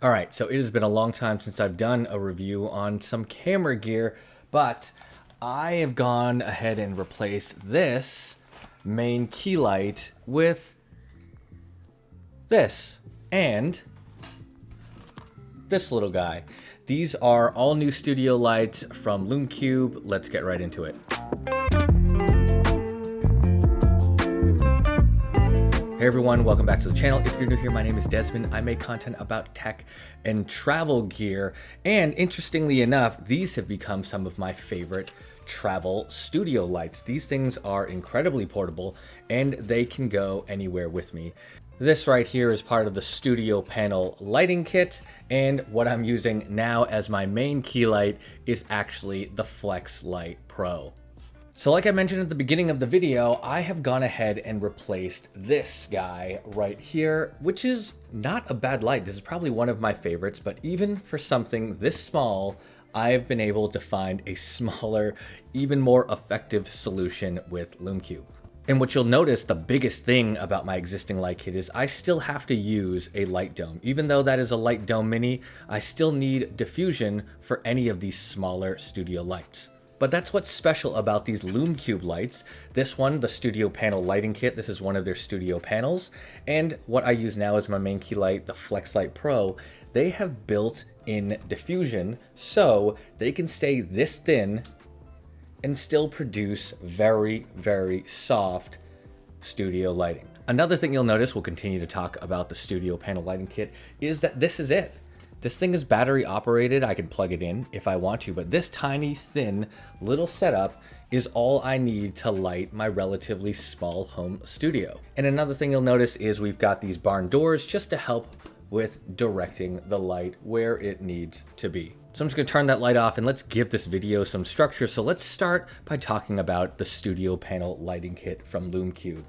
All right, so it has been a long time since I've done a review on some camera gear, but I have gone ahead and replaced this main key light with this and this little guy. These are all new studio lights from LumeCube. Let's get right into it. Hey everyone, welcome back to the channel. If you're new here, my name is Desmond. I make content about tech and travel gear. And interestingly enough, these have become some of my favorite travel studio lights. These things are incredibly portable and they can go anywhere with me. This right here is part of the Studio Panel lighting kit, and what I'm using now as my main key light is actually the Flexlight Pro. So like I mentioned at the beginning of the video, I have gone ahead and replaced this guy right here, which is not a bad light. This is probably one of my favorites, but even for something this small, I've been able to find a smaller, even more effective solution with LumeCube. And what you'll notice, the biggest thing about my existing light kit is I still have to use a light dome. Even though that is a light dome mini, I still need diffusion for any of these smaller studio lights. But that's what's special about these LumeCube lights. This one, the Studio Panel lighting kit, this is one of their studio panels. And what I use now as my main key light, the Flexlight Pro, they have built-in diffusion so they can stay this thin and still produce very, very soft studio lighting. Another thing you'll notice, we'll continue to talk about the Studio Panel lighting kit, is that this is it. This thing is battery operated. I can plug it in if I want to, but this tiny, thin little setup is all I need to light my relatively small home studio. And another thing you'll notice is we've got these barn doors just to help with directing the light where it needs to be. So I'm just gonna turn that light off and let's give this video some structure. So let's start by talking about the Studio Panel lighting kit from LumeCube.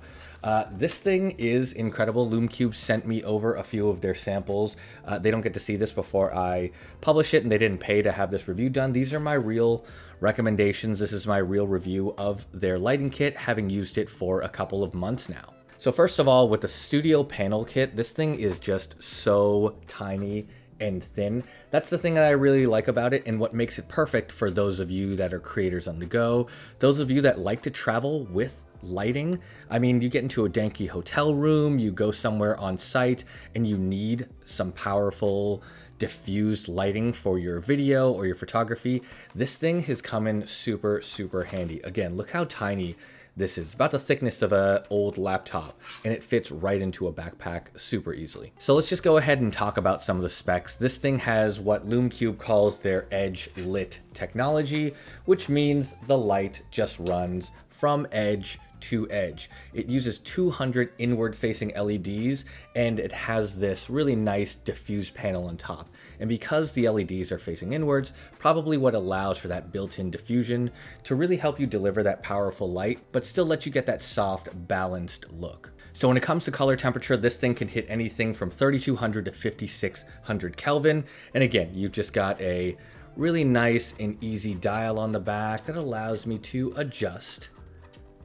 This thing is incredible. LumeCube sent me over a few of their samples. They don't get to see this before I publish it, and they didn't pay to have this review done. These are my real recommendations. This is my real review of their lighting kit, having used it for a couple of months now. So first of all, with the Studio Panel kit, this thing is just so tiny and thin. That's the thing that I really like about it, and what makes it perfect for those of you that are creators on the go, those of you that like to travel with lighting. I mean, you get into a danky hotel room, you go somewhere on site, and you need some powerful diffused lighting for your video or your photography. This thing has come in super, super handy. Again, look how tiny this is, about the thickness of an old laptop, and it fits right into a backpack super easily. So let's just go ahead and talk about some of the specs. This thing has what LumeCube calls their edge lit technology, which means the light just runs from edge to edge. It uses 200 inward facing LEDs, and it has this really nice diffuse panel on top. And because the LEDs are facing inwards, probably what allows for that built-in diffusion to really help you deliver that powerful light, but still let you get that soft, balanced look. So when it comes to color temperature, this thing can hit anything from 3200 to 5600 Kelvin. And again, you've just got a really nice and easy dial on the back that allows me to adjust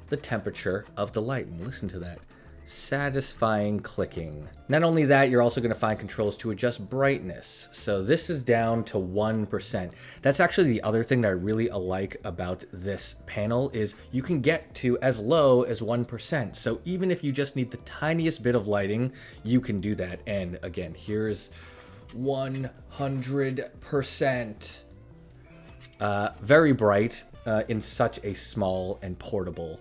the temperature of the light. And listen to that satisfying clicking. Not only that, you're also going to find controls to adjust brightness. So this is down to 1%. That's actually the other thing that I really like about this panel is you can get to as low as 1%. So even if you just need the tiniest bit of lighting, you can do that. And again, here's 100%. Very bright in such a small and portable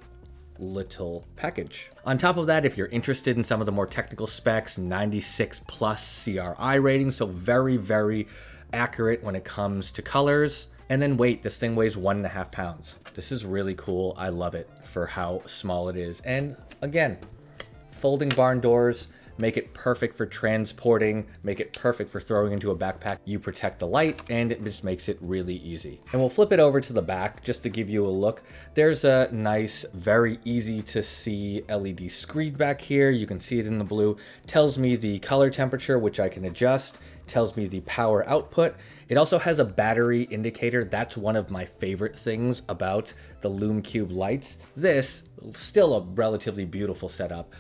little package. On top of that, if you're interested in some of the more technical specs, 96 plus CRI rating, so very, very accurate when it comes to colors. And then weight, this thing weighs 1.5 pounds. This is really cool. I love it for how small it is. And again, folding barn doors make it perfect for transporting, make it perfect for throwing into a backpack. You protect the light, and it just makes it really easy. And we'll flip it over to the back just to give you a look. There's a nice, very easy to see LED screen back here. You can see it in the blue. Tells me the color temperature, which I can adjust. tells me the power output. It also has a battery indicator. That's one of my favorite things about the LumeCube lights. This, still a relatively beautiful setup,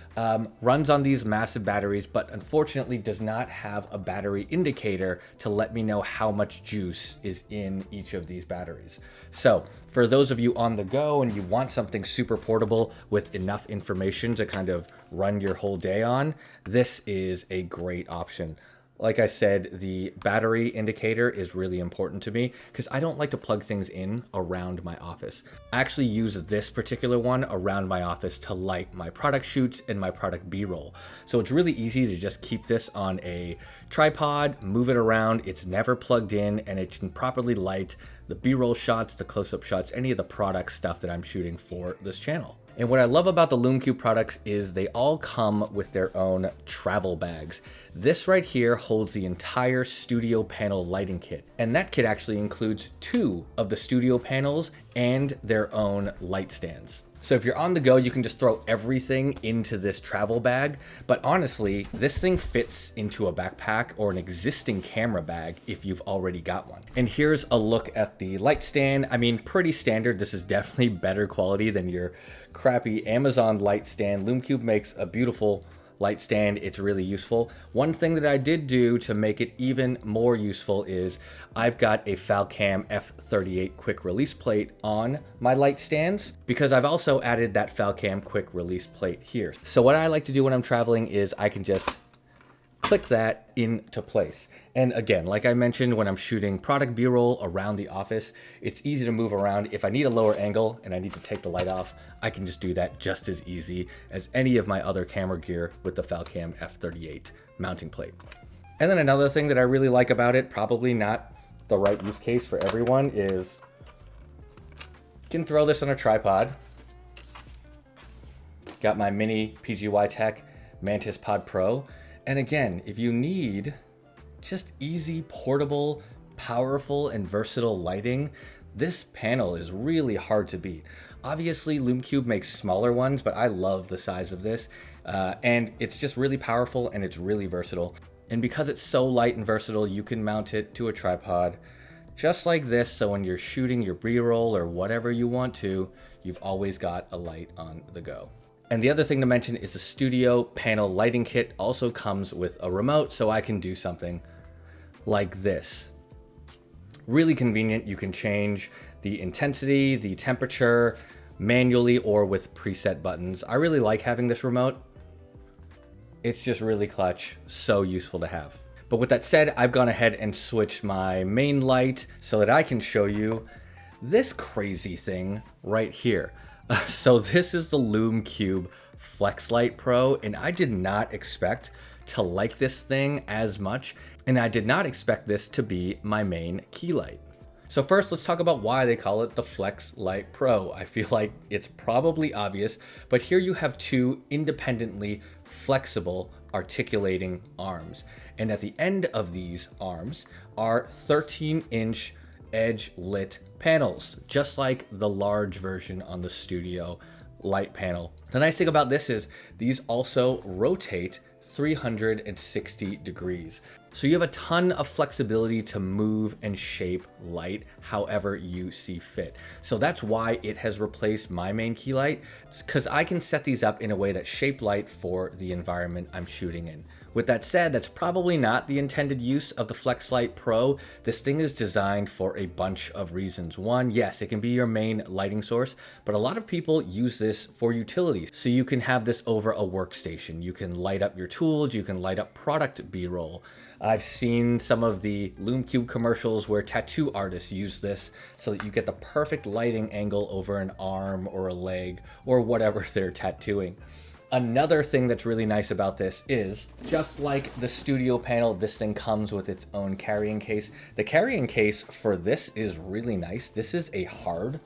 runs on these massive batteries, but unfortunately does not have a battery indicator to let me know how much juice is in each of these batteries. So for those of you on the go and you want something super portable with enough information to kind of run your whole day on, this is a great option. Like I said, the battery indicator is really important to me because I don't like to plug things in around my office. I actually use this particular one around my office to light my product shoots and my product B-roll. So it's really easy to just keep this on a tripod, move it around. It's never plugged in, and it can properly light the B-roll shots, the close-up shots, any of the product stuff that I'm shooting for this channel. And what I love about the LumeCube products is they all come with their own travel bags. This right here holds the entire studio panel lighting kit. And that kit actually includes 2 of the studio panels and their own light stands. So if you're on the go, you can just throw everything into this travel bag. But honestly, this thing fits into a backpack or an existing camera bag if you've already got one. And here's a look at the light stand. I mean, pretty standard. This is definitely better quality than your crappy Amazon light stand. LumeCube makes a beautiful light stand. It's really useful. One thing that I did do to make it even more useful is I've got a Falcam F38 quick release plate on my light stands because I've also added that Falcam quick release plate here. So what I like to do when I'm traveling is I can just click that into place. And again, like I mentioned, when I'm shooting product B-roll around the office, it's easy to move around. If I need a lower angle and I need to take the light off, I can just do that just as easy as any of my other camera gear with the Falcam F38 mounting plate. And then another thing that I really like about it, probably not the right use case for everyone, is you can throw this on a tripod. Got my mini PGY Tech Mantis Pod Pro. And again, if you need just easy, portable, powerful, and versatile lighting, this panel is really hard to beat. Obviously, LumeCube makes smaller ones, but I love the size of this. And it's just really powerful and it's really versatile. And because it's so light and versatile, you can mount it to a tripod just like this. So when you're shooting your B-roll or whatever you want to, you've always got a light on the go. And the other thing to mention is the studio panel lighting kit also comes with a remote, so I can do something like this. Really convenient. You can change the intensity, the temperature manually or with preset buttons. I really like having this remote. It's just really clutch, so useful to have. But with that said, I've gone ahead and switched my main light so that I can show you this crazy thing right here. So this is the LumeCube Flexlight Pro, and I did not expect to like this thing as much, and I did not expect this to be my main key light. So first, let's talk about why they call it the Flexlight Pro. I feel like it's probably obvious, but here you have 2 independently flexible articulating arms. And at the end of these arms are 13-inch edge lit panels, just like the large version on the studio light panel. The nice thing about this is these also rotate 360 degrees. So you have a ton of flexibility to move and shape light however you see fit. So that's why it has replaced my main key light, because I can set these up in a way that shape light for the environment I'm shooting in. With that said, that's probably not the intended use of the Flexlight Pro. This thing is designed for a bunch of reasons. One, yes, it can be your main lighting source, but a lot of people use this for utility. So you can have this over a workstation. You can light up your tools, you can light up product B-roll. I've seen some of the LumeCube commercials where tattoo artists use this so that you get the perfect lighting angle over an arm or a leg or whatever they're tattooing. Another thing that's really nice about this is, just like the studio panel, this thing comes with its own carrying case. The carrying case for this is really nice. This is a hard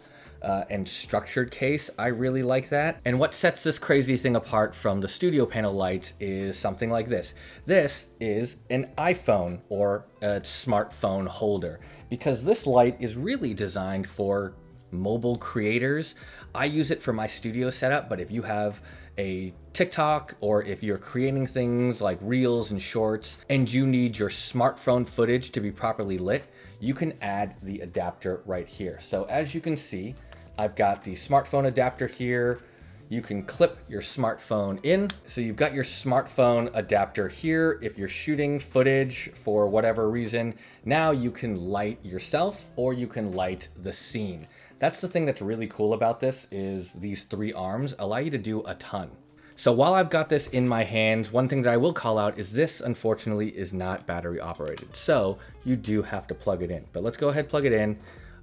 and structured case. I really like that. And what sets this crazy thing apart from the studio panel lights is something like this. This is an iPhone or a smartphone holder, because this light is really designed for mobile creators. I use it for my studio setup, but if you have a TikTok, or if you're creating things like reels and shorts and you need your smartphone footage to be properly lit, you can add the adapter right here. So as you can see, I've got the smartphone adapter here. You can clip your smartphone in. So you've got your smartphone adapter here. If you're shooting footage for whatever reason, now you can light yourself or you can light the scene. That's the thing that's really cool about this, is these 3 arms allow you to do a ton. So while I've got this in my hands, one thing that I will call out is this, unfortunately, is not battery operated. So you do have to plug it in, but let's go ahead, plug it in.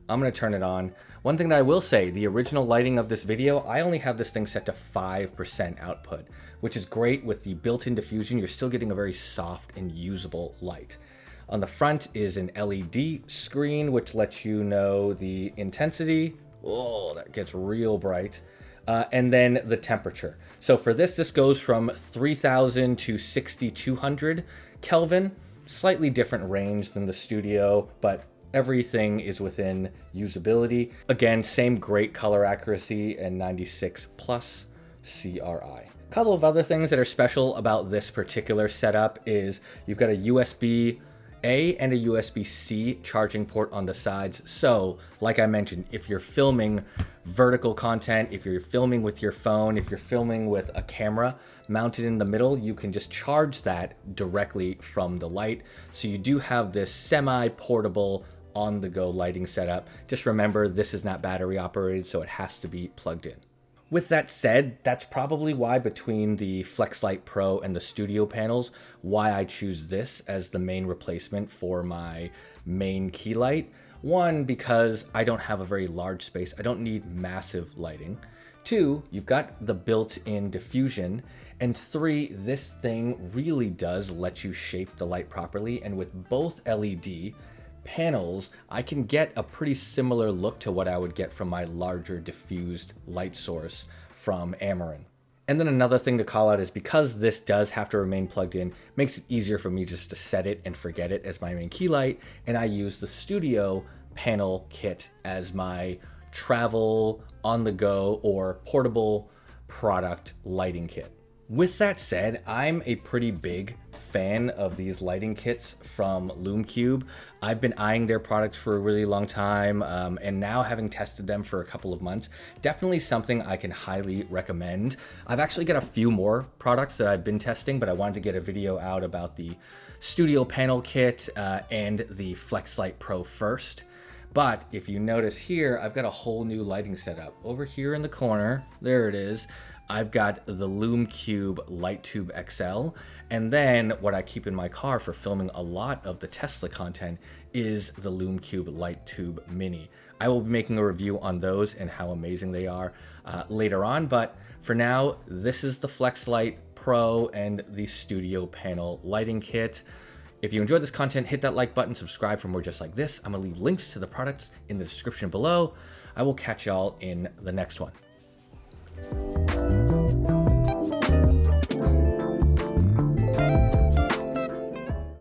I'm gonna turn it on. One thing that I will say, the original lighting of this video, I only have this thing set to 5% output, which is great. With the built-in diffusion, you're still getting a very soft and usable light. On the front is an LED screen, which lets you know the intensity. Oh, that gets real bright. And then the temperature. So for this goes from 3000 to 6200 Kelvin, slightly different range than the Studio, but everything is within usability. Again, same great color accuracy and 96 plus CRI. A couple of other things that are special about this particular setup is you've got a USB-A and a USB-C charging port on the sides. So like I mentioned, if you're filming vertical content, if you're filming with your phone, if you're filming with a camera mounted in the middle, you can just charge that directly from the light. So you do have this semi-portable on-the-go lighting setup. Just remember, this is not battery operated, so it has to be plugged in. With that said, that's probably why between the Flexlight Pro and the Studio panels, why I choose this as the main replacement for my main key light. One, because I don't have a very large space. I don't need massive lighting. 2, you've got the built-in diffusion. And 3, this thing really does let you shape the light properly. And with both LED panels, I can get a pretty similar look to what I would get from my larger diffused light source from Amarin. And then another thing to call out is because this does have to remain plugged in, makes it easier for me just to set it and forget it as my main key light. And I use the Studio Panel kit as my travel, on the go, or portable product lighting kit. With that said, I'm a pretty big fan of these lighting kits from LumeCube. I've been eyeing their products for a really long time, and now having tested them for a couple of months, definitely something I can highly recommend. I've actually got a few more products that I've been testing, but I wanted to get a video out about the Studio Panel kit and the Flexlight Pro first. But if you notice here, I've got a whole new lighting setup. Over here in the corner, there it is. I've got the LumeCube LightTube XL, and then what I keep in my car for filming a lot of the Tesla content is the LumeCube LightTube Mini. I will be making a review on those and how amazing they are later on, but for now, this is the Flexlight Pro and the Studio Panel lighting kit. If you enjoyed this content, hit that like button, subscribe for more just like this. I'm gonna leave links to the products in the description below. I will catch y'all in the next one.